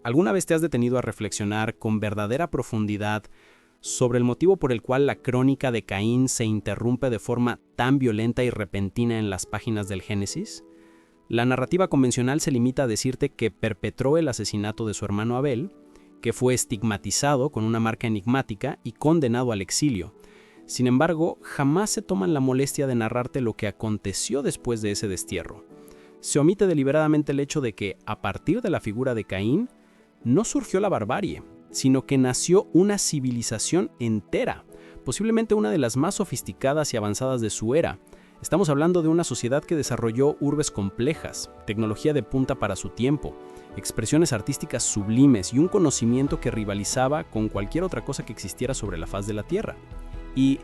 ¿Alguna vez te has detenido a reflexionar con verdadera profundidad sobre el motivo por el cual la crónica de Caín se interrumpe de forma tan violenta y repentina en las páginas del Génesis? La narrativa convencional se limita a decirte que perpetró el asesinato de su hermano Abel, que fue estigmatizado con una marca enigmática y condenado al exilio. Sin embargo, jamás se toman la molestia de narrarte lo que aconteció después de ese destierro. Se omite deliberadamente el hecho de que, a partir de la figura de Caín, no surgió la barbarie, sino que nació una civilización entera, posiblemente una de las más sofisticadas y avanzadas de su era. Estamos hablando de una sociedad que desarrolló urbes complejas, tecnología de punta para su tiempo, expresiones artísticas sublimes y un conocimiento que rivalizaba con cualquier otra cosa que existiera sobre la faz de la Tierra. Y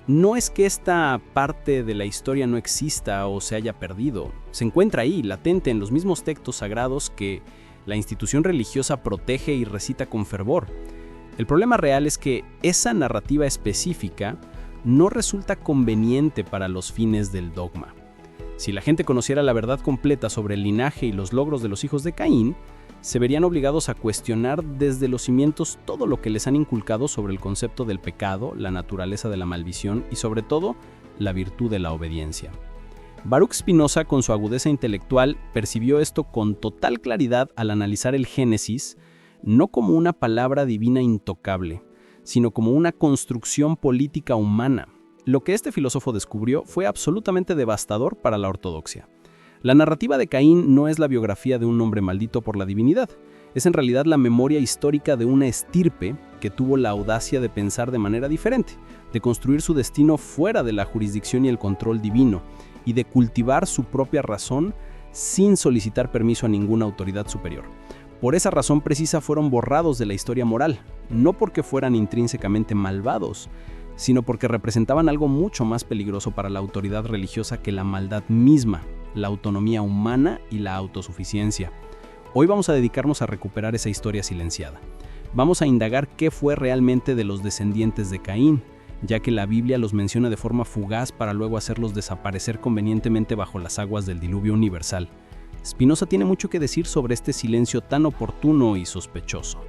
no es que esta parte de la historia no exista o se haya perdido, se encuentra ahí, latente en los mismos textos sagrados que la institución religiosa protege y recita con fervor. El problema real es que esa narrativa específica no resulta conveniente para los fines del dogma. Si la gente conociera la verdad completa sobre el linaje y los logros de los hijos de Caín, se verían obligados a cuestionar desde los cimientos todo lo que les han inculcado sobre el concepto del pecado, la naturaleza de la maldición y, sobre todo, la virtud de la obediencia. Baruch Spinoza, con su agudeza intelectual, percibió esto con total claridad al analizar el Génesis, no como una palabra divina intocable, sino como una construcción política humana. Lo que este filósofo descubrió fue absolutamente devastador para la ortodoxia. La narrativa de Caín no es la biografía de un hombre maldito por la divinidad, es en realidad la memoria histórica de una estirpe que tuvo la audacia de pensar de manera diferente, de construir su destino fuera de la jurisdicción y el control divino, y de cultivar su propia razón sin solicitar permiso a ninguna autoridad superior. Por esa razón precisa fueron borrados de la historia moral, no porque fueran intrínsecamente malvados, sino porque representaban algo mucho más peligroso para la autoridad religiosa que la maldad misma, la autonomía humana y la autosuficiencia. Hoy vamos a dedicarnos a recuperar esa historia silenciada. Vamos a indagar qué fue realmente de los descendientes de Caín, ya que la Biblia los menciona de forma fugaz para luego hacerlos desaparecer convenientemente bajo las aguas del diluvio universal. Spinoza tiene mucho que decir sobre este silencio tan oportuno y sospechoso.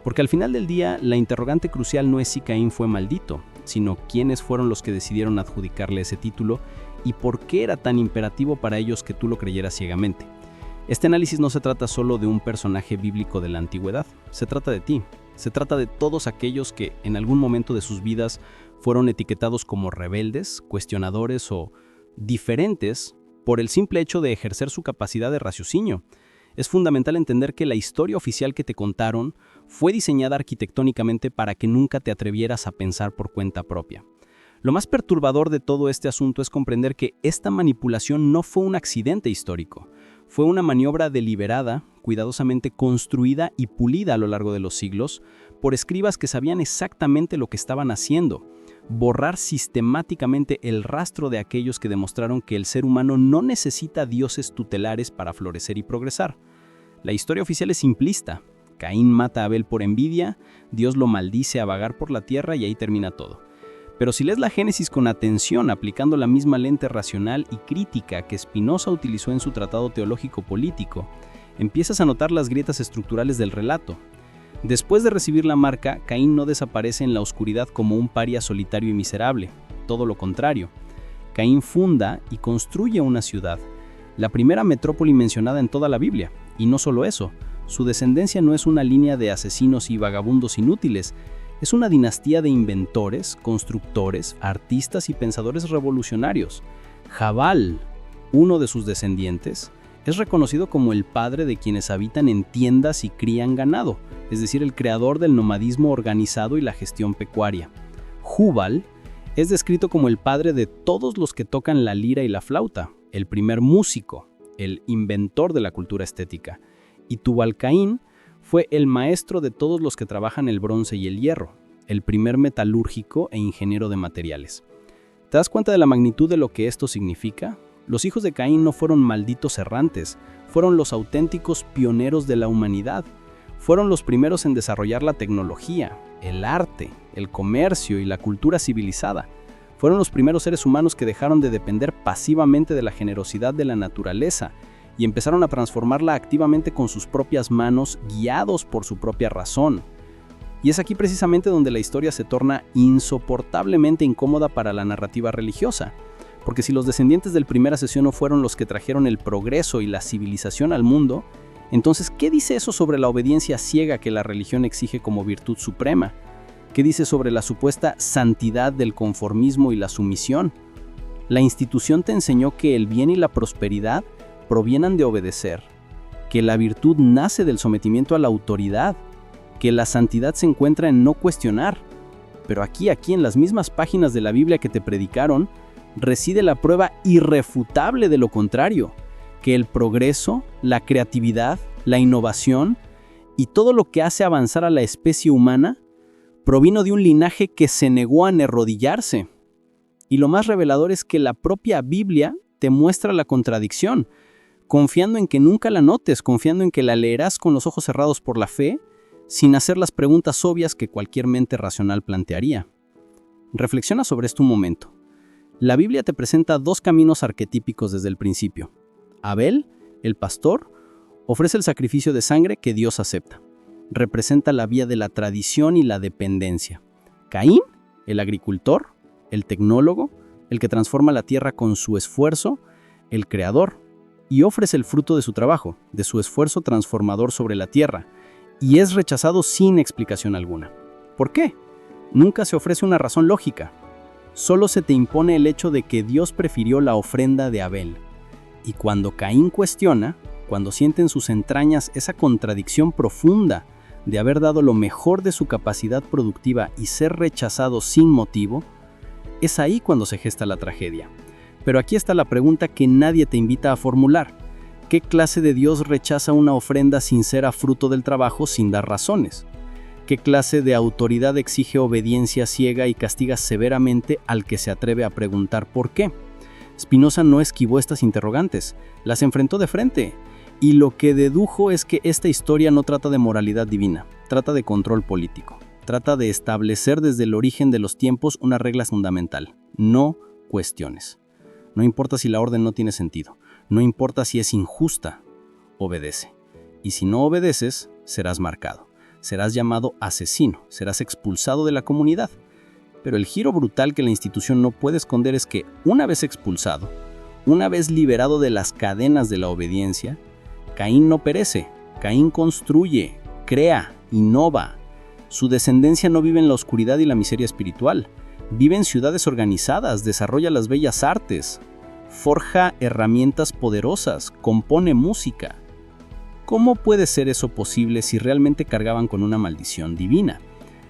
Porque al final del día, la interrogante crucial no es si Caín fue maldito, sino quiénes fueron los que decidieron adjudicarle ese título y por qué era tan imperativo para ellos que tú lo creyeras ciegamente. Este análisis no se trata solo de un personaje bíblico de la antigüedad, se trata de ti. Se trata de todos aquellos que en algún momento de sus vidas fueron etiquetados como rebeldes, cuestionadores o diferentes por el simple hecho de ejercer su capacidad de raciocinio. Es fundamental entender que la historia oficial que te contaron fue diseñada arquitectónicamente para que nunca te atrevieras a pensar por cuenta propia. Lo más perturbador de todo este asunto es comprender que esta manipulación no fue un accidente histórico. Fue una maniobra deliberada, cuidadosamente construida y pulida a lo largo de los siglos por escribas que sabían exactamente lo que estaban haciendo: borrar sistemáticamente el rastro de aquellos que demostraron que el ser humano no necesita dioses tutelares para florecer y progresar. La historia oficial es simplista. Caín mata a Abel por envidia, Dios lo maldice a vagar por la tierra y ahí termina todo. Pero si lees la Génesis con atención, aplicando la misma lente racional y crítica que Spinoza utilizó en su tratado teológico político, empiezas a notar las grietas estructurales del relato. Después de recibir la marca, Caín no desaparece en la oscuridad como un paria solitario y miserable. Todo lo contrario. Caín funda y construye una ciudad, la primera metrópoli mencionada en toda la Biblia. Y no solo eso, su descendencia no es una línea de asesinos y vagabundos inútiles, es una dinastía de inventores, constructores, artistas y pensadores revolucionarios. Jabal, uno de sus descendientes, es reconocido como el padre de quienes habitan en tiendas y crían ganado, es decir, el creador del nomadismo organizado y la gestión pecuaria. Jubal es descrito como el padre de todos los que tocan la lira y la flauta, el primer músico, el inventor de la cultura estética. Y Tubal-Caín fue el maestro de todos los que trabajan el bronce y el hierro, el primer metalúrgico e ingeniero de materiales. ¿Te das cuenta de la magnitud de lo que esto significa? Los hijos de Caín no fueron malditos errantes, fueron los auténticos pioneros de la humanidad. Fueron los primeros en desarrollar la tecnología, el arte, el comercio y la cultura civilizada. Fueron los primeros seres humanos que dejaron de depender pasivamente de la generosidad de la naturaleza y empezaron a transformarla activamente con sus propias manos, guiados por su propia razón. Y es aquí precisamente donde la historia se torna insoportablemente incómoda para la narrativa religiosa, porque si los descendientes del primer asesino fueron los que trajeron el progreso y la civilización al mundo, entonces, ¿qué dice eso sobre la obediencia ciega que la religión exige como virtud suprema? ¿Qué dice sobre la supuesta santidad del conformismo y la sumisión? La institución te enseñó que el bien y la prosperidad provienen de obedecer, que la virtud nace del sometimiento a la autoridad, que la santidad se encuentra en no cuestionar. Pero aquí en las mismas páginas de la Biblia que te predicaron, reside la prueba irrefutable de lo contrario, que el progreso, la creatividad, la innovación y todo lo que hace avanzar a la especie humana provino de un linaje que se negó a arrodillarse. Y lo más revelador es que la propia Biblia te muestra la contradicción, confiando en que nunca la notes, confiando en que la leerás con los ojos cerrados por la fe, sin hacer las preguntas obvias que cualquier mente racional plantearía. Reflexiona sobre esto un momento. La Biblia te presenta dos caminos arquetípicos desde el principio. Abel, el pastor, ofrece el sacrificio de sangre que Dios acepta. Representa la vía de la tradición y la dependencia. Caín, el agricultor, el tecnólogo, el que transforma la tierra con su esfuerzo, el creador, y ofrece el fruto de su trabajo, de su esfuerzo transformador sobre la tierra, y es rechazado sin explicación alguna. ¿Por qué? Nunca se ofrece una razón lógica. Solo se te impone el hecho de que Dios prefirió la ofrenda de Abel. Y cuando Caín cuestiona, cuando siente en sus entrañas esa contradicción profunda de haber dado lo mejor de su capacidad productiva y ser rechazado sin motivo, es ahí cuando se gesta la tragedia. Pero aquí está la pregunta que nadie te invita a formular. ¿Qué clase de Dios rechaza una ofrenda sincera fruto del trabajo sin dar razones? ¿Qué clase de autoridad exige obediencia ciega y castiga severamente al que se atreve a preguntar por qué? Spinoza no esquivó estas interrogantes, las enfrentó de frente, y lo que dedujo es que esta historia no trata de moralidad divina, trata de control político, trata de establecer desde el origen de los tiempos una regla fundamental: no cuestiones. No importa si la orden no tiene sentido, no importa si es injusta, obedece. Y si no obedeces, serás marcado, serás llamado asesino, serás expulsado de la comunidad. Pero el giro brutal que la institución no puede esconder es que, una vez expulsado, una vez liberado de las cadenas de la obediencia, Caín no perece, Caín construye, crea, innova. Su descendencia no vive en la oscuridad y la miseria espiritual, vive en ciudades organizadas, desarrolla las bellas artes, forja herramientas poderosas, compone música. ¿Cómo puede ser eso posible si realmente cargaban con una maldición divina?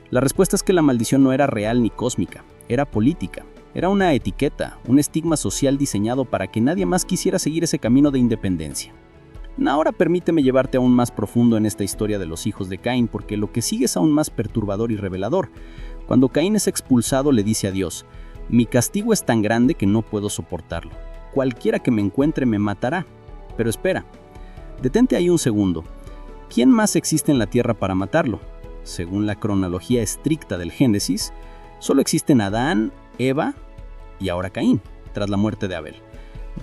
La respuesta es que la maldición no era real ni cósmica, era política. Era una etiqueta, un estigma social diseñado para que nadie más quisiera seguir ese camino de independencia. Ahora permíteme llevarte aún más profundo en esta historia de los hijos de Caín, porque lo que sigue es aún más perturbador y revelador. Cuando Caín es expulsado, le dice a Dios: «Mi castigo es tan grande que no puedo soportarlo. Cualquiera que me encuentre me matará». Pero espera, detente ahí un segundo. ¿Quién más existe en la tierra para matarlo? Según la cronología estricta del Génesis, solo existen Adán, Eva y ahora Caín, tras la muerte de Abel.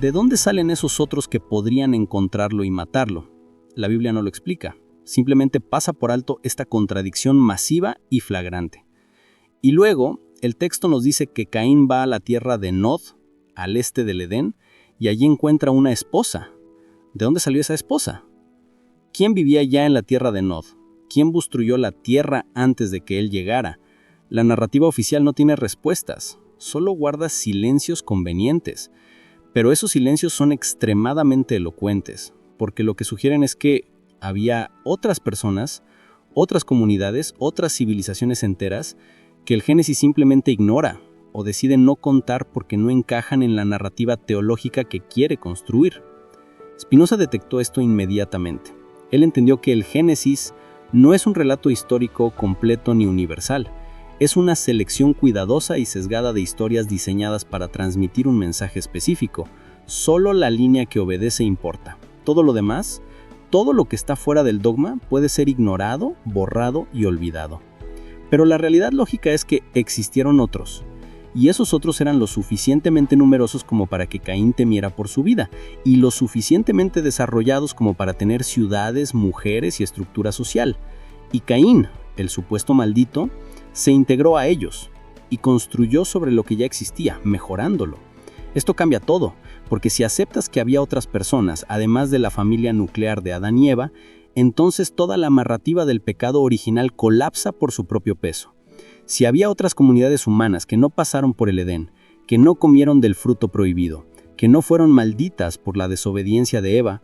¿De dónde salen esos otros que podrían encontrarlo y matarlo? La Biblia no lo explica, simplemente pasa por alto esta contradicción masiva y flagrante. Y luego, el texto nos dice que Caín va a la tierra de Nod, al este del Edén, y allí encuentra una esposa. ¿De dónde salió esa esposa? ¿Quién vivía ya en la tierra de Nod? ¿Quién construyó la tierra antes de que él llegara? La narrativa oficial no tiene respuestas, solo guarda silencios convenientes. Pero esos silencios son extremadamente elocuentes, porque lo que sugieren es que había otras personas, otras comunidades, otras civilizaciones enteras que el Génesis simplemente ignora o decide no contar porque no encajan en la narrativa teológica que quiere construir. Spinoza detectó esto inmediatamente. Él entendió que el Génesis no es un relato histórico completo ni universal. Es una selección cuidadosa y sesgada de historias diseñadas para transmitir un mensaje específico. Solo la línea que obedece importa. Todo lo demás, todo lo que está fuera del dogma, puede ser ignorado, borrado y olvidado. Pero la realidad lógica es que existieron otros. y esos otros eran lo suficientemente numerosos como para que Caín temiera por su vida, y lo suficientemente desarrollados como para tener ciudades, mujeres y estructura social. Y Caín, el supuesto maldito, se integró a ellos y construyó sobre lo que ya existía, mejorándolo. Esto cambia todo, porque si aceptas que había otras personas, además de la familia nuclear de Adán y Eva, entonces toda la narrativa del pecado original colapsa por su propio peso. Si había otras comunidades humanas que no pasaron por el Edén, que no comieron del fruto prohibido, que no fueron malditas por la desobediencia de Eva,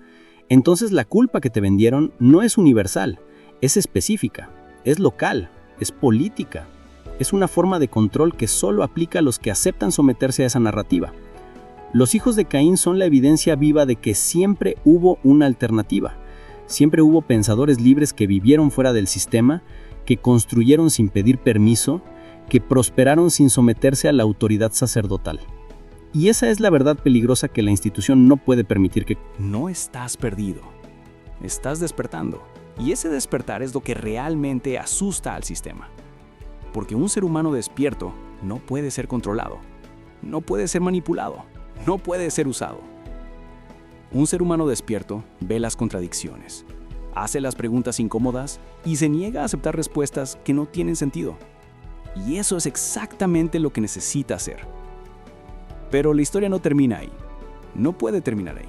entonces la culpa que te vendieron no es universal, es específica, es local, es política. Es una forma de control que solo aplica a los que aceptan someterse a esa narrativa. Los hijos de Caín son la evidencia viva de que siempre hubo una alternativa. Siempre hubo pensadores libres que vivieron fuera del sistema, que construyeron sin pedir permiso, que prosperaron sin someterse a la autoridad sacerdotal. Y esa es la verdad peligrosa que la institución no puede permitir que... No estás perdido, estás despertando. Y ese despertar es lo que realmente asusta al sistema. Porque un ser humano despierto no puede ser controlado, no puede ser manipulado, no puede ser usado. Un ser humano despierto ve las contradicciones, hace las preguntas incómodas y se niega a aceptar respuestas que no tienen sentido. Y eso es exactamente lo que necesita hacer. Pero la historia no termina ahí. No puede terminar ahí.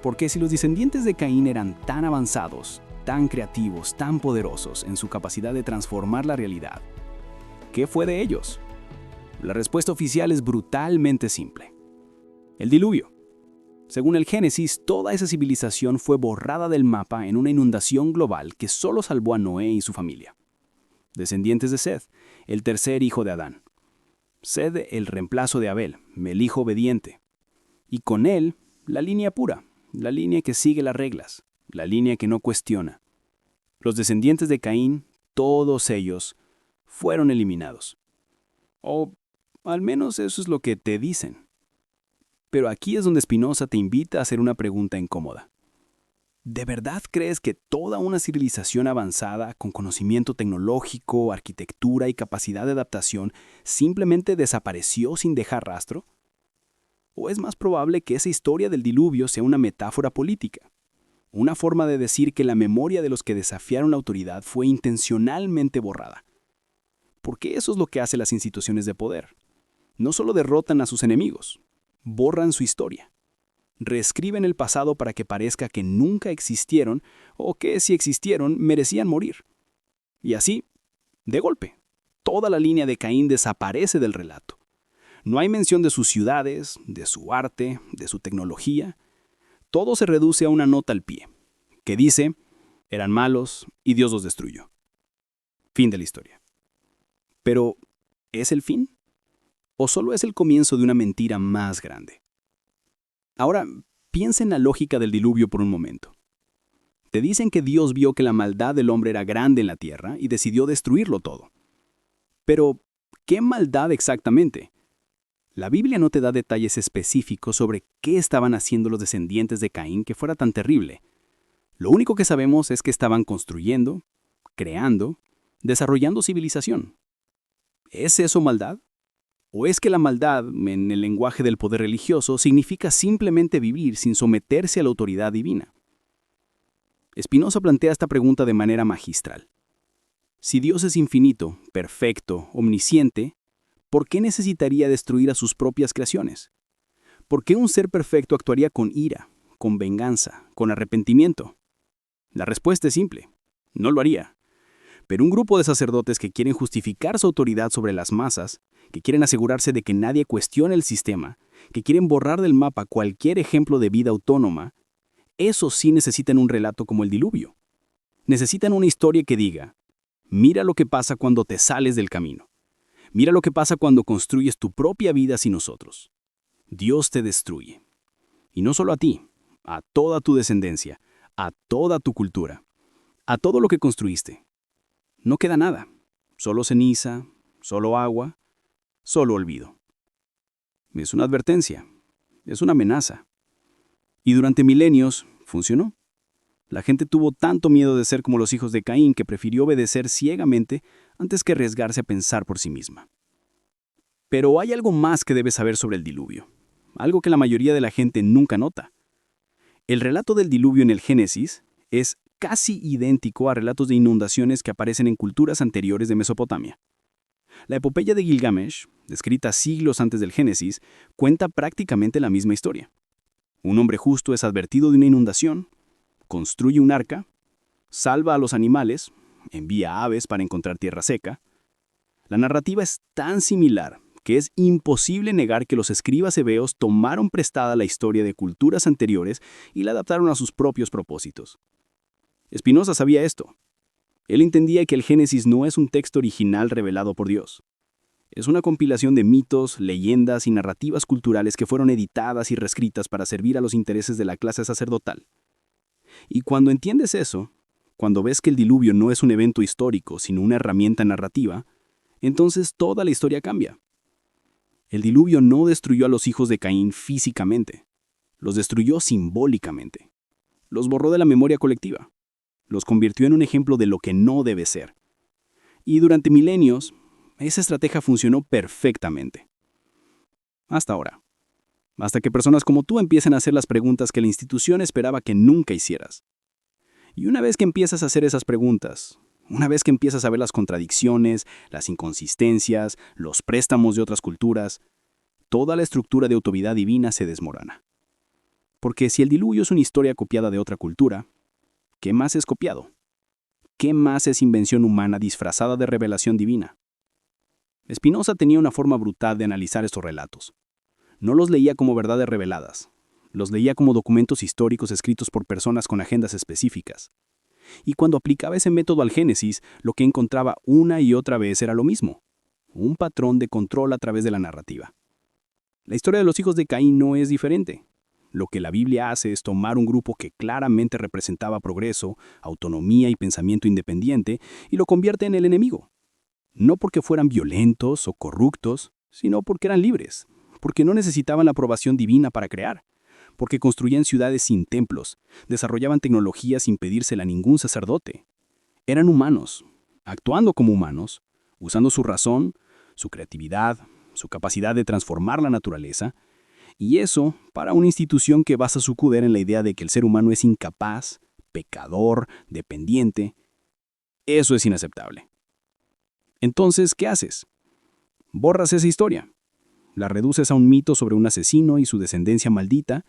Porque si los descendientes de Caín eran tan avanzados, tan creativos, tan poderosos en su capacidad de transformar la realidad, ¿qué fue de ellos? La respuesta oficial es brutalmente simple. El diluvio. Según el Génesis, toda esa civilización fue borrada del mapa en una inundación global que solo salvó a Noé y su familia. Descendientes de Seth, el tercer hijo de Adán. Seth, el reemplazo de Abel, el hijo obediente. Y con él, la línea pura, la línea que sigue las reglas, la línea que no cuestiona. Los descendientes de Caín, todos ellos, fueron eliminados. O al menos eso es lo que te dicen. Pero aquí es donde Spinoza te invita a hacer una pregunta incómoda. ¿De verdad crees que toda una civilización avanzada, con conocimiento tecnológico, arquitectura y capacidad de adaptación, simplemente desapareció sin dejar rastro? ¿O es más probable que esa historia del diluvio sea una metáfora política? Una forma de decir que la memoria de los que desafiaron la autoridad fue intencionalmente borrada. Porque eso es lo que hacen las instituciones de poder. No solo derrotan a sus enemigos, borran su historia. Reescriben el pasado para que parezca que nunca existieron o que si existieron merecían morir. Y así, de golpe, toda la línea de Caín desaparece del relato. No hay mención de sus ciudades, de su arte, de su tecnología. Todo se reduce a una nota al pie, que dice, eran malos y Dios los destruyó. Fin de la historia. Pero, ¿es el fin? ¿O solo es el comienzo de una mentira más grande? Ahora, piensa en la lógica del diluvio por un momento. Te dicen que Dios vio que la maldad del hombre era grande en la tierra y decidió destruirlo todo. Pero, ¿qué maldad exactamente? La Biblia no te da detalles específicos sobre qué estaban haciendo los descendientes de Caín que fuera tan terrible. Lo único que sabemos es que estaban construyendo, creando, desarrollando civilización. ¿Es eso maldad? ¿O es que la maldad, en el lenguaje del poder religioso, significa simplemente vivir sin someterse a la autoridad divina? Spinoza plantea esta pregunta de manera magistral. Si Dios es infinito, perfecto, omnisciente, ¿por qué necesitaría destruir a sus propias creaciones? ¿Por qué un ser perfecto actuaría con ira, con venganza, con arrepentimiento? La respuesta es simple, no lo haría. Pero un grupo de sacerdotes que quieren justificar su autoridad sobre las masas, que quieren asegurarse de que nadie cuestione el sistema, que quieren borrar del mapa cualquier ejemplo de vida autónoma, esos sí necesitan un relato como el diluvio. Necesitan una historia que diga, mira lo que pasa cuando te sales del camino. Mira lo que pasa cuando construyes tu propia vida sin nosotros. Dios te destruye. Y no solo a ti, a toda tu descendencia, a toda tu cultura, a todo lo que construiste. No queda nada, solo ceniza, solo agua, solo olvido. Es una advertencia, es una amenaza. Y durante milenios funcionó. La gente tuvo tanto miedo de ser como los hijos de Caín que prefirió obedecer ciegamente antes que arriesgarse a pensar por sí misma. Pero hay algo más que debes saber sobre el diluvio, algo que la mayoría de la gente nunca nota. El relato del diluvio en el Génesis es casi idéntico a relatos de inundaciones que aparecen en culturas anteriores de Mesopotamia. La epopeya de Gilgamesh, descrita siglos antes del Génesis, cuenta prácticamente la misma historia. Un hombre justo es advertido de una inundación, construye un arca, salva a los animales, envía aves para encontrar tierra seca. La narrativa es tan similar que es imposible negar que los escribas hebreos tomaron prestada la historia de culturas anteriores y la adaptaron a sus propios propósitos. Spinoza sabía esto. Él entendía que el Génesis no es un texto original revelado por Dios. Es una compilación de mitos, leyendas y narrativas culturales que fueron editadas y reescritas para servir a los intereses de la clase sacerdotal. Y cuando entiendes eso, cuando ves que el diluvio no es un evento histórico, sino una herramienta narrativa, entonces toda la historia cambia. El diluvio no destruyó a los hijos de Caín físicamente, los destruyó simbólicamente. Los borró de la memoria colectiva. Los convirtió en un ejemplo de lo que no debe ser. Y durante milenios, esa estrategia funcionó perfectamente. Hasta ahora. Hasta que personas como tú empiecen a hacer las preguntas que la institución esperaba que nunca hicieras. Y una vez que empiezas a hacer esas preguntas, una vez que empiezas a ver las contradicciones, las inconsistencias, los préstamos de otras culturas, toda la estructura de autoridad divina se desmorona. Porque si el diluvio es una historia copiada de otra cultura, ¿qué más es copiado? ¿Qué más es invención humana disfrazada de revelación divina? Spinoza tenía una forma brutal de analizar estos relatos. No los leía como verdades reveladas, los leía como documentos históricos escritos por personas con agendas específicas. Y cuando aplicaba ese método al Génesis, lo que encontraba una y otra vez era lo mismo, un patrón de control a través de la narrativa. La historia de los hijos de Caín no es diferente. Lo que la Biblia hace es tomar un grupo que claramente representaba progreso, autonomía y pensamiento independiente y lo convierte en el enemigo. No porque fueran violentos o corruptos, sino porque eran libres, porque no necesitaban la aprobación divina para crear, porque construían ciudades sin templos, desarrollaban tecnología sin pedírsela a ningún sacerdote. Eran humanos, actuando como humanos, usando su razón, su creatividad, su capacidad de transformar la naturaleza, y eso para una institución que basa su poder en la idea de que el ser humano es incapaz, pecador, dependiente. Eso es inaceptable. Entonces, ¿qué haces? Borras esa historia. La reduces a un mito sobre un asesino y su descendencia maldita,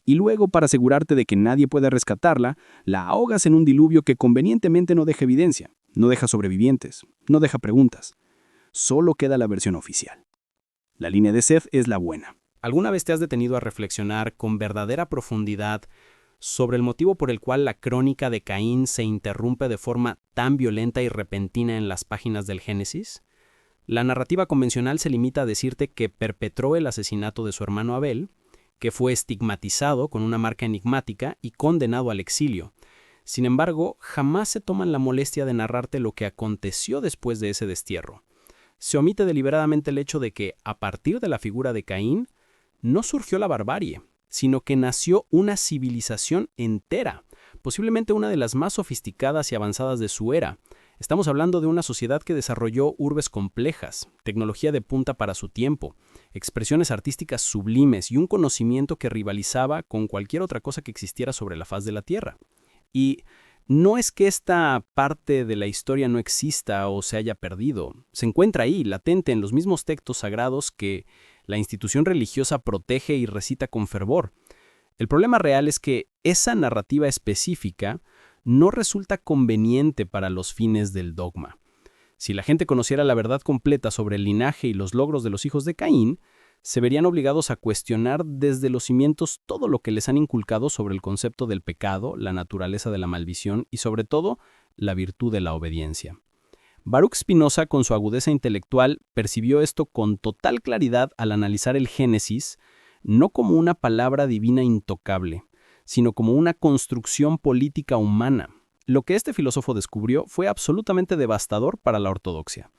y luego, para asegurarte de que nadie pueda rescatarla, la ahogas en un diluvio que convenientemente no deja evidencia, no deja sobrevivientes, no deja preguntas. Solo queda la versión oficial. La línea de Seth es la buena. ¿Alguna vez te has detenido a reflexionar con verdadera profundidad sobre el motivo por el cual la crónica de Caín se interrumpe de forma tan violenta y repentina en las páginas del Génesis? La narrativa convencional se limita a decirte que perpetró el asesinato de su hermano Abel, que fue estigmatizado con una marca enigmática y condenado al exilio. Sin embargo, jamás se toman la molestia de narrarte lo que aconteció después de ese destierro. Se omite deliberadamente el hecho de que, a partir de la figura de Caín, no surgió la barbarie, sino que nació una civilización entera, posiblemente una de las más sofisticadas y avanzadas de su era. Estamos hablando de una sociedad que desarrolló urbes complejas, tecnología de punta para su tiempo, expresiones artísticas sublimes y un conocimiento que rivalizaba con cualquier otra cosa que existiera sobre la faz de la Tierra. Y no es que esta parte de la historia no exista o se haya perdido. Se encuentra ahí, latente en los mismos textos sagrados que la institución religiosa protege y recita con fervor. El problema real es que esa narrativa específica no resulta conveniente para los fines del dogma. Si la gente conociera la verdad completa sobre el linaje y los logros de los hijos de Caín, se verían obligados a cuestionar desde los cimientos todo lo que les han inculcado sobre el concepto del pecado, la naturaleza de la maldición y, sobre todo, la virtud de la obediencia. Baruch Spinoza, con su agudeza intelectual, percibió esto con total claridad al analizar el Génesis, no como una palabra divina intocable, sino como una construcción política humana. Lo que este filósofo descubrió fue absolutamente devastador para la ortodoxia.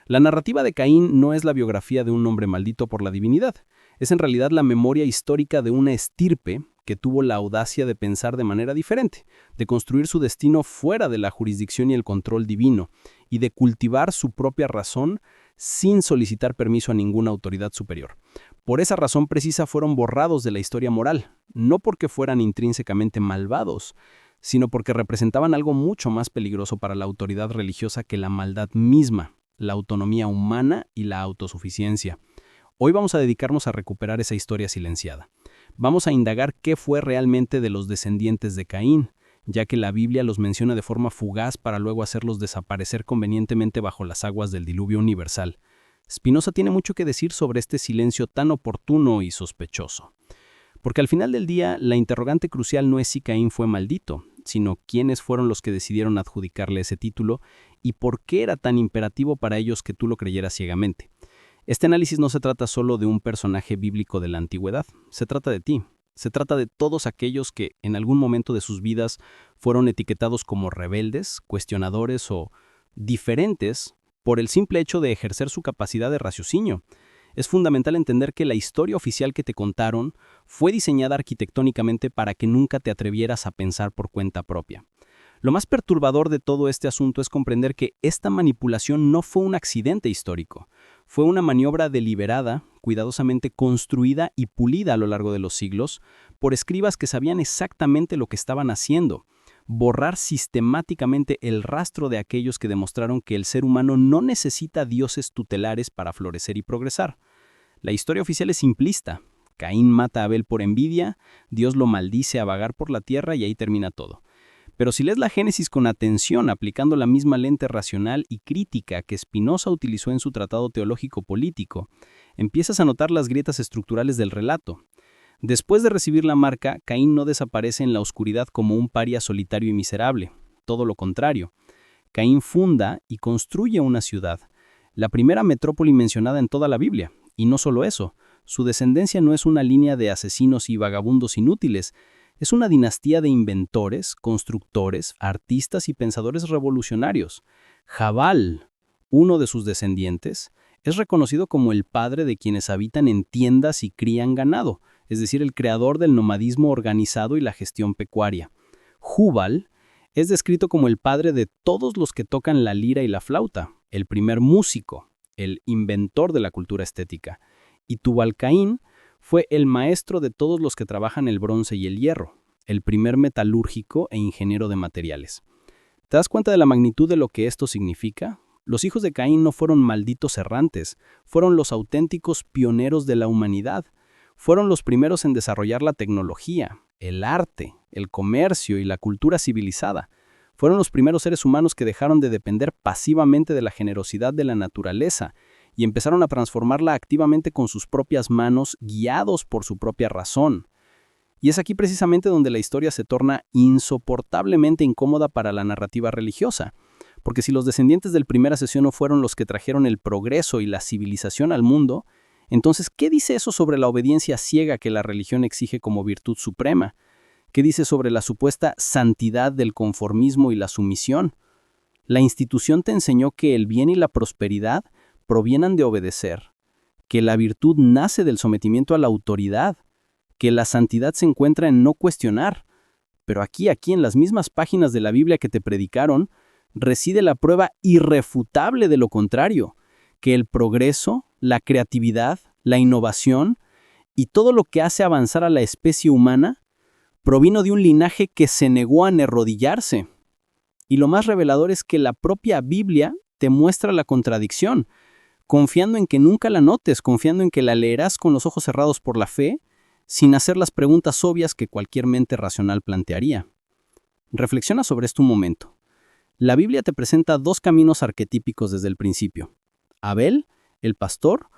La narrativa de Caín no es la biografía de un hombre maldito por la divinidad, es en realidad la memoria histórica de una estirpe que tuvo la audacia de pensar de manera diferente, de construir su destino fuera de la jurisdicción y el control divino, y de cultivar su propia razón sin solicitar permiso a ninguna autoridad superior. Por esa razón precisa fueron borrados de la historia moral, no porque fueran intrínsecamente malvados, sino porque representaban algo mucho más peligroso para la autoridad religiosa que la maldad misma, la autonomía humana y la autosuficiencia. Hoy vamos a dedicarnos a recuperar esa historia silenciada. Vamos a indagar qué fue realmente de los descendientes de Caín, ya que la Biblia los menciona de forma fugaz para luego hacerlos desaparecer convenientemente bajo las aguas del diluvio universal. Spinoza tiene mucho que decir sobre este silencio tan oportuno y sospechoso. Porque al final del día, la interrogante crucial no es si Caín fue maldito, sino quiénes fueron los que decidieron adjudicarle ese título y por qué era tan imperativo para ellos que tú lo creyeras ciegamente. Este análisis no se trata solo de un personaje bíblico de la antigüedad, se trata de ti. Se trata de todos aquellos que en algún momento de sus vidas fueron etiquetados como rebeldes, cuestionadores o diferentes por el simple hecho de ejercer su capacidad de raciocinio. Es fundamental entender que la historia oficial que te contaron fue diseñada arquitectónicamente para que nunca te atrevieras a pensar por cuenta propia. Lo más perturbador de todo este asunto es comprender que esta manipulación no fue un accidente histórico. Fue una maniobra deliberada, cuidadosamente construida y pulida a lo largo de los siglos, por escribas que sabían exactamente lo que estaban haciendo: borrar sistemáticamente el rastro de aquellos que demostraron que el ser humano no necesita dioses tutelares para florecer y progresar. La historia oficial es simplista. Caín mata a Abel por envidia, Dios lo maldice a vagar por la tierra y ahí termina todo. Pero si lees la Génesis con atención, aplicando la misma lente racional y crítica que Spinoza utilizó en su tratado teológico político, empiezas a notar las grietas estructurales del relato. Después de recibir la marca, Caín no desaparece en la oscuridad como un paria solitario y miserable. Todo lo contrario. Caín funda y construye una ciudad, la primera metrópoli mencionada en toda la Biblia. Y no solo eso, su descendencia no es una línea de asesinos y vagabundos inútiles, es una dinastía de inventores, constructores, artistas y pensadores revolucionarios. Jabal, uno de sus descendientes, es reconocido como el padre de quienes habitan en tiendas y crían ganado, es decir, el creador del nomadismo organizado y la gestión pecuaria. Jubal es descrito como el padre de todos los que tocan la lira y la flauta, el primer músico, el inventor de la cultura estética. Y Tubal-Caín fue el maestro de todos los que trabajan el bronce y el hierro, el primer metalúrgico e ingeniero de materiales. ¿Te das cuenta de la magnitud de lo que esto significa? Los hijos de Caín no fueron malditos errantes, fueron los auténticos pioneros de la humanidad. Fueron los primeros en desarrollar la tecnología, el arte, el comercio y la cultura civilizada. Fueron los primeros seres humanos que dejaron de depender pasivamente de la generosidad de la naturaleza y empezaron a transformarla activamente con sus propias manos, guiados por su propia razón. Y es aquí precisamente donde la historia se torna insoportablemente incómoda para la narrativa religiosa, porque si los descendientes del primer asesino fueron los que trajeron el progreso y la civilización al mundo, entonces, ¿qué dice eso sobre la obediencia ciega que la religión exige como virtud suprema? ¿Qué dice sobre la supuesta santidad del conformismo y la sumisión? La institución te enseñó que el bien y la prosperidad provienen de obedecer, que la virtud nace del sometimiento a la autoridad, que la santidad se encuentra en no cuestionar. Pero aquí en las mismas páginas de la Biblia que te predicaron, reside la prueba irrefutable de lo contrario, que el progreso, la creatividad, la innovación y todo lo que hace avanzar a la especie humana provino de un linaje que se negó a enrodillarse. Y lo más revelador es que la propia Biblia te muestra la contradicción, confiando en que nunca la notes, confiando en que la leerás con los ojos cerrados por la fe, sin hacer las preguntas obvias que cualquier mente racional plantearía. Reflexiona sobre esto un momento. La Biblia te presenta dos caminos arquetípicos desde el principio. Abel, el pastor,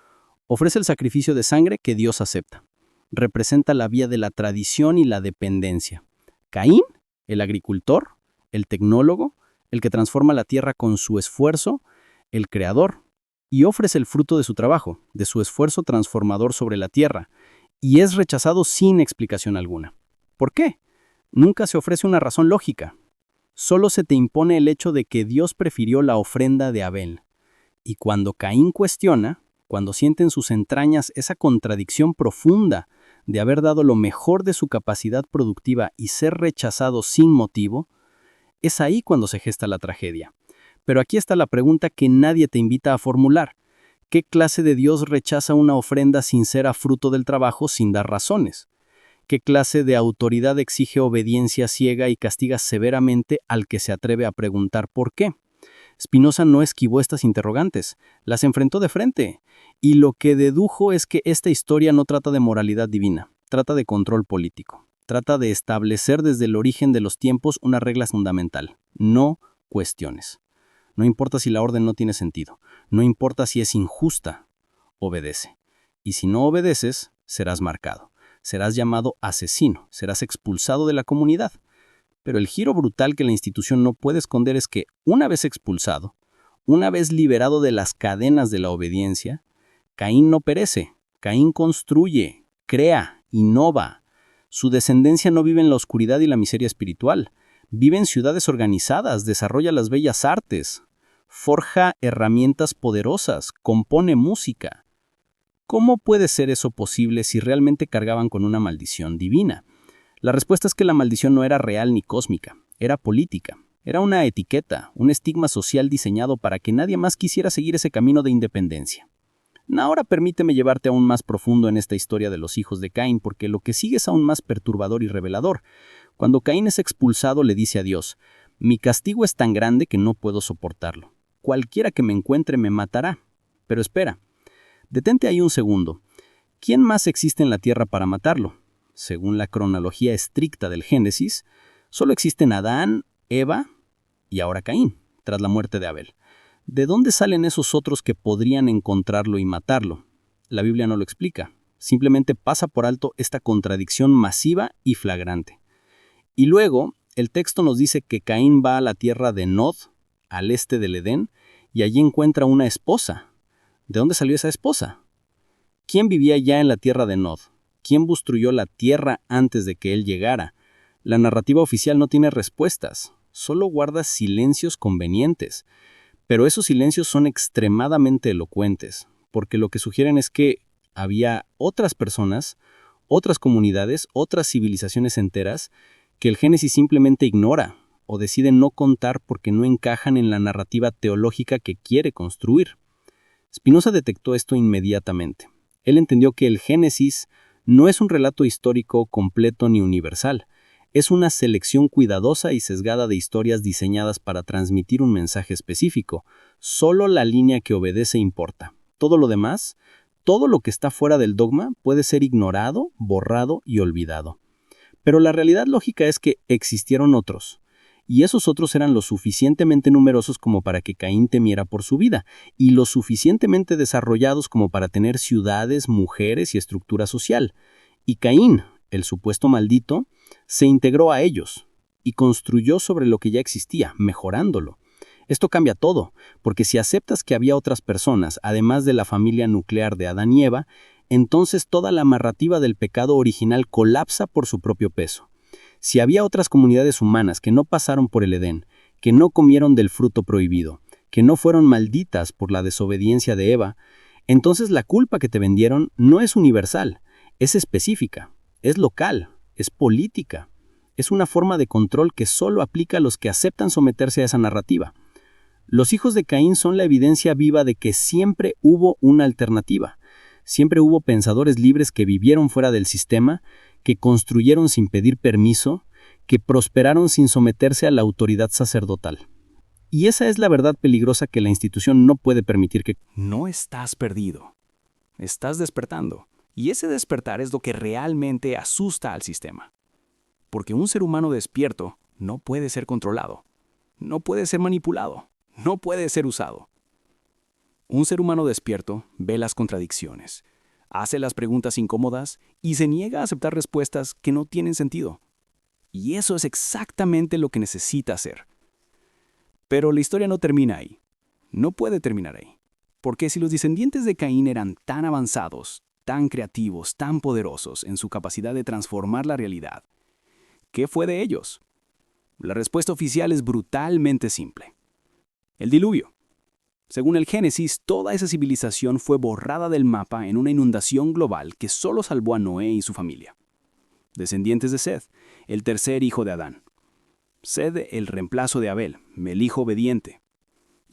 ofrece el sacrificio de sangre que Dios acepta. Representa la vía de la tradición y la dependencia. Caín, el agricultor, el tecnólogo, el que transforma la tierra con su esfuerzo, el creador, y ofrece el fruto de su trabajo, de su esfuerzo transformador sobre la tierra, y es rechazado sin explicación alguna. ¿Por qué? Nunca se ofrece una razón lógica. Solo se te impone el hecho de que Dios prefirió la ofrenda de Abel. Y cuando Caín cuestiona, cuando siente en sus entrañas esa contradicción profunda de haber dado lo mejor de su capacidad productiva y ser rechazado sin motivo, es ahí cuando se gesta la tragedia. Pero aquí está la pregunta que nadie te invita a formular. ¿Qué clase de Dios rechaza una ofrenda sincera fruto del trabajo sin dar razones? ¿Qué clase de autoridad exige obediencia ciega y castiga severamente al que se atreve a preguntar por qué? Spinoza no esquivó estas interrogantes, las enfrentó de frente, y lo que dedujo es que esta historia no trata de moralidad divina, trata de control político, trata de establecer desde el origen de los tiempos una regla fundamental: no cuestiones. No importa si la orden no tiene sentido, no importa si es injusta, obedece. Y si no obedeces, serás marcado, serás llamado asesino, serás expulsado de la comunidad. Pero el giro brutal que la institución no puede esconder es que, una vez expulsado, una vez liberado de las cadenas de la obediencia, Caín no perece, Caín construye, crea, innova. Su descendencia no vive en la oscuridad y la miseria espiritual, vive en ciudades organizadas, desarrolla las bellas artes, forja herramientas poderosas, compone música. ¿Cómo puede ser eso posible si realmente cargaban con una maldición divina? La respuesta es que la maldición no era real ni cósmica, era política. Era una etiqueta, un estigma social diseñado para que nadie más quisiera seguir ese camino de independencia. Ahora permíteme llevarte aún más profundo en esta historia de los hijos de Caín, porque lo que sigue es aún más perturbador y revelador. Cuando Caín es expulsado, le dice a Dios: «Mi castigo es tan grande que no puedo soportarlo. Cualquiera que me encuentre me matará». Pero espera, detente ahí un segundo. ¿Quién más existe en la tierra para matarlo? Según la cronología estricta del Génesis, solo existen Adán, Eva y ahora Caín, tras la muerte de Abel. ¿De dónde salen esos otros que podrían encontrarlo y matarlo? La Biblia no lo explica, simplemente pasa por alto esta contradicción masiva y flagrante. Y luego, el texto nos dice que Caín va a la tierra de Nod, al este del Edén, y allí encuentra una esposa. ¿De dónde salió esa esposa? ¿Quién vivía ya en la tierra de Nod? ¿Quién construyó la tierra antes de que él llegara? La narrativa oficial no tiene respuestas, solo guarda silencios convenientes. Pero esos silencios son extremadamente elocuentes, porque lo que sugieren es que había otras personas, otras comunidades, otras civilizaciones enteras, que el Génesis simplemente ignora o decide no contar porque no encajan en la narrativa teológica que quiere construir. Spinoza detectó esto inmediatamente. Él entendió que el Génesis no es un relato histórico completo ni universal. Es una selección cuidadosa y sesgada de historias diseñadas para transmitir un mensaje específico. Solo la línea que obedece importa. Todo lo demás, todo lo que está fuera del dogma, puede ser ignorado, borrado y olvidado. Pero la realidad lógica es que existieron otros. Y esos otros eran lo suficientemente numerosos como para que Caín temiera por su vida, y lo suficientemente desarrollados como para tener ciudades, mujeres y estructura social. Y Caín, el supuesto maldito, se integró a ellos y construyó sobre lo que ya existía, mejorándolo. Esto cambia todo, porque si aceptas que había otras personas, además de la familia nuclear de Adán y Eva, entonces toda la narrativa del pecado original colapsa por su propio peso. Si había otras comunidades humanas que no pasaron por el Edén, que no comieron del fruto prohibido, que no fueron malditas por la desobediencia de Eva, entonces la culpa que te vendieron no es universal, es específica, es local, es política. Es una forma de control que solo aplica a los que aceptan someterse a esa narrativa. Los hijos de Caín son la evidencia viva de que siempre hubo una alternativa. Siempre hubo pensadores libres que vivieron fuera del sistema, que construyeron sin pedir permiso, que prosperaron sin someterse a la autoridad sacerdotal. Y esa es la verdad peligrosa que la institución no puede permitir que... No estás perdido. Estás despertando. Y ese despertar es lo que realmente asusta al sistema. Porque un ser humano despierto no puede ser controlado, no puede ser manipulado, no puede ser usado. Un ser humano despierto ve las contradicciones, hace las preguntas incómodas y se niega a aceptar respuestas que no tienen sentido. Y eso es exactamente lo que necesita hacer. Pero la historia no termina ahí. No puede terminar ahí. Porque si los descendientes de Caín eran tan avanzados, tan creativos, tan poderosos en su capacidad de transformar la realidad, ¿qué fue de ellos? La respuesta oficial es brutalmente simple. El diluvio. Según el Génesis, toda esa civilización fue borrada del mapa en una inundación global que solo salvó a Noé y su familia. Descendientes de Seth, el tercer hijo de Adán. Seth, el reemplazo de Abel, el hijo obediente.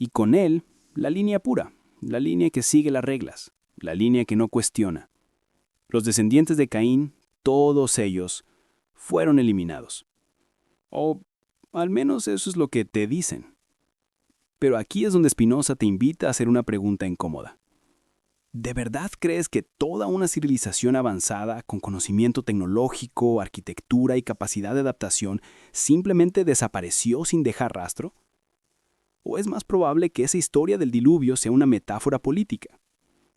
y con él la línea pura, la línea que sigue las reglas, la línea que no cuestiona. Los descendientes de Caín, todos ellos, fueron eliminados. O al menos eso es lo que te dicen. Pero aquí es donde Spinoza te invita a hacer una pregunta incómoda. ¿De verdad crees que toda una civilización avanzada, con conocimiento tecnológico, arquitectura y capacidad de adaptación, simplemente desapareció sin dejar rastro? ¿O es más probable que esa historia del diluvio sea una metáfora política?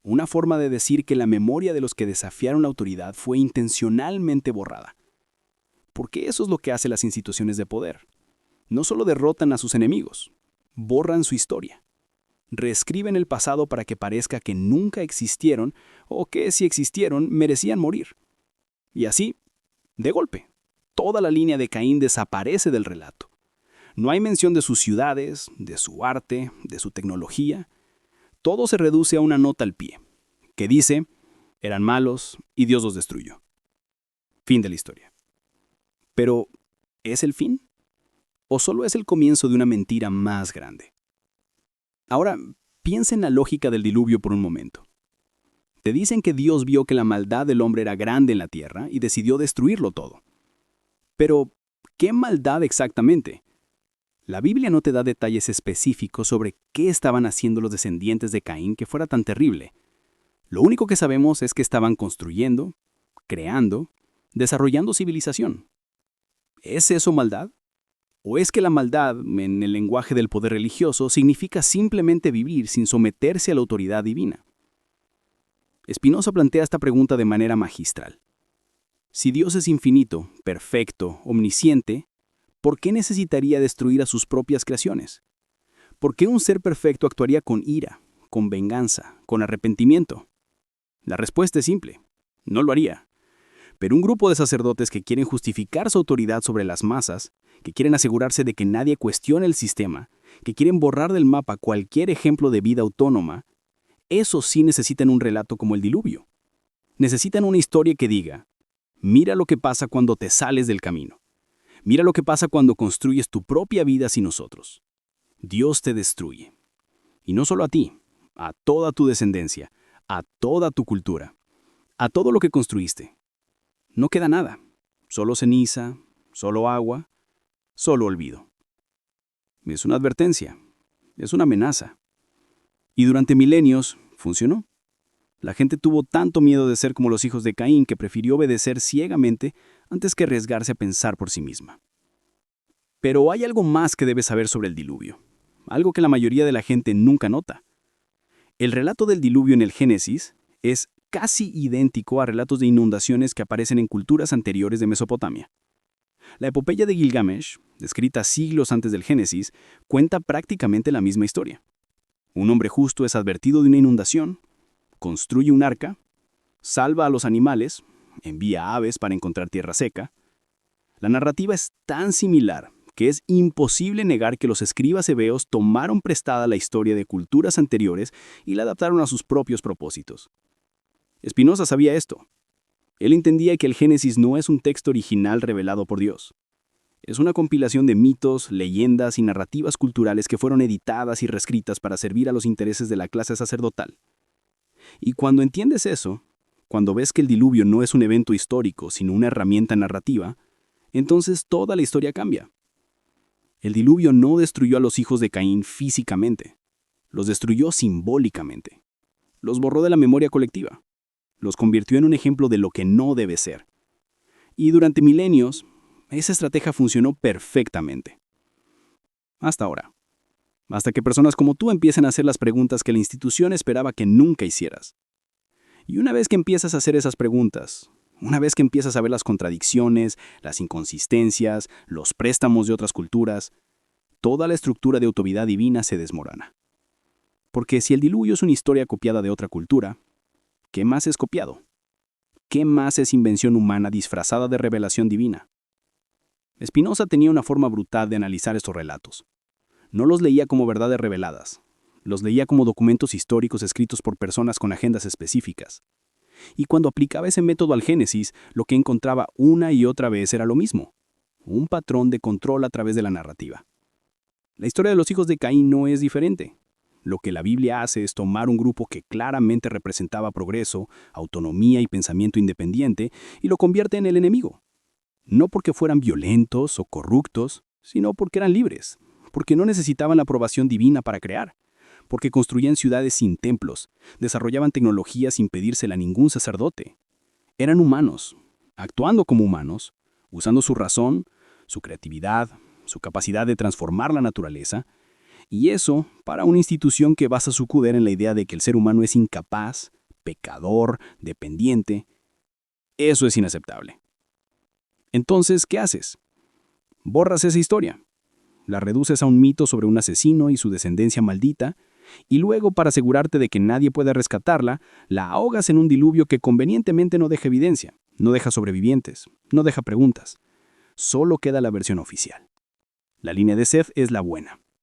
Una forma de decir que la memoria de los que desafiaron la autoridad fue intencionalmente borrada. Porque eso es lo que hacen las instituciones de poder. No solo derrotan a sus enemigos, borran su historia. Reescriben el pasado para que parezca que nunca existieron o que si existieron merecían morir. Y así, de golpe, toda la línea de Caín desaparece del relato. No hay mención de sus ciudades, de su arte, de su tecnología. Todo se reduce a una nota al pie, que dice, eran malos y Dios los destruyó. Fin de la historia. Pero, ¿es el fin? ¿O solo es el comienzo de una mentira más grande? Ahora, piensa en la lógica del diluvio por un momento. Te dicen que Dios vio que la maldad del hombre era grande en la tierra y decidió destruirlo todo. Pero, ¿qué maldad exactamente? La Biblia no te da detalles específicos sobre qué estaban haciendo los descendientes de Caín que fuera tan terrible. Lo único que sabemos es que estaban construyendo, creando, desarrollando civilización. ¿Es eso maldad? ¿O es que la maldad, en el lenguaje del poder religioso, significa simplemente vivir sin someterse a la autoridad divina? Spinoza plantea esta pregunta de manera magistral. Si Dios es infinito, perfecto, omnisciente, ¿por qué necesitaría destruir a sus propias creaciones? ¿Por qué un ser perfecto actuaría con ira, con venganza, con arrepentimiento? La respuesta es simple: no lo haría. Pero un grupo de sacerdotes que quieren justificar su autoridad sobre las masas, que quieren asegurarse de que nadie cuestione el sistema, que quieren borrar del mapa cualquier ejemplo de vida autónoma, esos sí necesitan un relato como el diluvio. Necesitan una historia que diga, mira lo que pasa cuando te sales del camino. Mira lo que pasa cuando construyes tu propia vida sin nosotros. Dios te destruye. Y no solo a ti, a toda tu descendencia, a toda tu cultura, a todo lo que construiste. No queda nada, solo ceniza, solo agua, solo olvido. Es una advertencia, es una amenaza. Y durante milenios funcionó. La gente tuvo tanto miedo de ser como los hijos de Caín que prefirió obedecer ciegamente antes que arriesgarse a pensar por sí misma. Pero hay algo más que debes saber sobre el diluvio, algo que la mayoría de la gente nunca nota. El relato del diluvio en el Génesis es casi idéntico a relatos de inundaciones que aparecen en culturas anteriores de Mesopotamia. La epopeya de Gilgamesh, descrita siglos antes del Génesis, cuenta prácticamente la misma historia. Un hombre justo es advertido de una inundación, construye un arca, salva a los animales, envía aves para encontrar tierra seca. La narrativa es tan similar que es imposible negar que los escribas hebreos tomaron prestada la historia de culturas anteriores y la adaptaron a sus propios propósitos. Spinoza sabía esto. Él entendía que el Génesis no es un texto original revelado por Dios. Es una compilación de mitos, leyendas y narrativas culturales que fueron editadas y reescritas para servir a los intereses de la clase sacerdotal. Y cuando entiendes eso, cuando ves que el diluvio no es un evento histórico, sino una herramienta narrativa, entonces toda la historia cambia. El diluvio no destruyó a los hijos de Caín físicamente, los destruyó simbólicamente. Los borró de la memoria colectiva. Los convirtió en un ejemplo de lo que no debe ser. Y durante milenios, esa estrategia funcionó perfectamente. Hasta ahora. Hasta que personas como tú empiecen a hacer las preguntas que la institución esperaba que nunca hicieras. Y una vez que empiezas a hacer esas preguntas, una vez que empiezas a ver las contradicciones, las inconsistencias, los préstamos de otras culturas, toda la estructura de autoridad divina se desmorona. Porque si el diluvio es una historia copiada de otra cultura, ¿qué más es copiado? ¿Qué más es invención humana disfrazada de revelación divina? Spinoza tenía una forma brutal de analizar estos relatos. No los leía como verdades reveladas, los leía como documentos históricos escritos por personas con agendas específicas. Y cuando aplicaba ese método al Génesis, lo que encontraba una y otra vez era lo mismo, un patrón de control a través de la narrativa. La historia de los hijos de Caín no es diferente. Lo que la Biblia hace es tomar un grupo que claramente representaba progreso, autonomía y pensamiento independiente y lo convierte en el enemigo. No porque fueran violentos o corruptos, sino porque eran libres, porque no necesitaban la aprobación divina para crear, porque construían ciudades sin templos, desarrollaban tecnología sin pedírsela a ningún sacerdote. Eran humanos, actuando como humanos, usando su razón, su creatividad, su capacidad de transformar la naturaleza, y eso para una institución que basa su poder en la idea de que el ser humano es incapaz, pecador, dependiente. Eso es inaceptable. Entonces, ¿qué haces? Borras esa historia. La reduces a un mito sobre un asesino y su descendencia maldita, y luego, para asegurarte de que nadie pueda rescatarla, la ahogas en un diluvio que convenientemente no deja evidencia, no deja sobrevivientes, no deja preguntas. Solo queda la versión oficial. La línea de Seth es la buena.